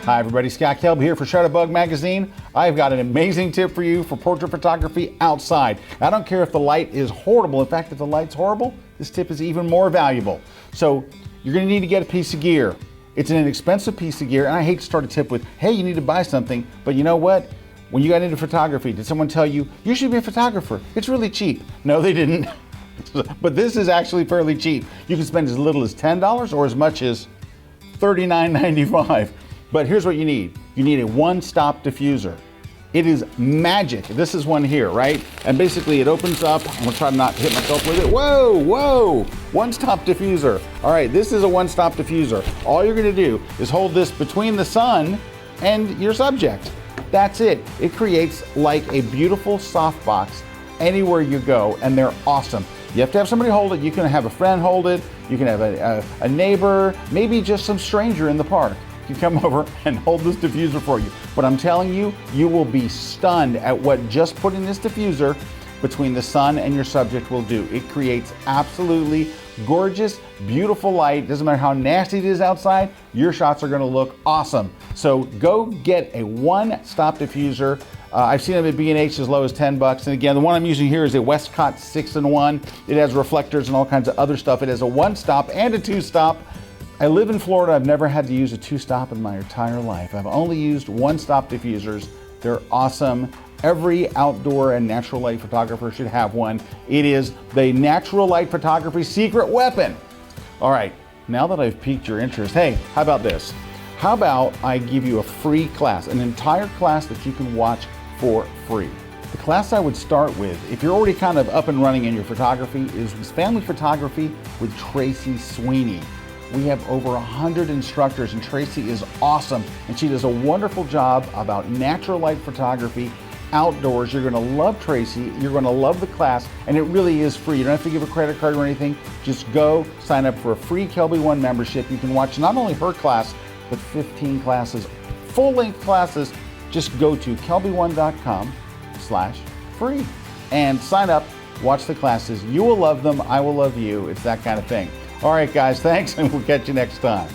Hi everybody, Scott Kelby here for Shutterbug magazine. I've got an amazing tip for you for portrait photography outside. I don't care if the light is horrible. In fact, if the light's horrible, this tip is even more valuable. So you're gonna need to get a piece of gear. It's an inexpensive piece of gear, and I hate to start a tip with, hey, you need to buy something, but you know what? When you got into photography, did someone tell you, you should be a photographer? It's really cheap. No, they didn't. But this is actually fairly cheap. You can spend as little as $10 or as much as $39.95. But here's what you need. You need a one-stop diffuser. It is magic. This is one here, right? And basically it opens up. I'm gonna try to not hit myself with it. Whoa, whoa, one-stop diffuser. All right, this is a one-stop diffuser. All you're gonna do is hold this between the sun and your subject. That's it. It creates like a beautiful softbox anywhere you go, and they're awesome. You have to have somebody hold it. You can have a friend hold it. You can have a neighbor, maybe just some stranger in the park can come over and hold this diffuser for you. But I'm telling you, you will be stunned at what just putting this diffuser between the sun and your subject will do. It creates absolutely gorgeous, beautiful light. Doesn't matter how nasty it is outside, your shots are gonna look awesome. So go get a one-stop diffuser. I've seen them at B&H as low as 10 bucks. And again, the one I'm using here is a Westcott 6-in-1. It has reflectors and all kinds of other stuff. It has a one-stop and a two-stop. I live in Florida. I've never had to use a two-stop in my entire life. I've only used one-stop diffusers. They're awesome. Every outdoor and natural light photographer should have one. It is the natural light photography secret weapon. All right, now that I've piqued your interest, hey, how about this? How about I give you a free class, an entire class that you can watch for free. The class I would start with, if you're already kind of up and running in your photography, is family photography with Tracy Sweeney. We have over 100 instructors, and Tracy is awesome, and she does a wonderful job about natural light photography outdoors. You're gonna love Tracy, you're gonna love the class, and it really is free. You don't have to give a credit card or anything. Just go sign up for a free Kelby One membership. You can watch not only her class, but 15 classes, full-length classes. Just go to kelby1.com/free and sign up, watch the classes. You will love them, I will love you. It's that kind of thing. All right, guys, thanks, and we'll catch you next time.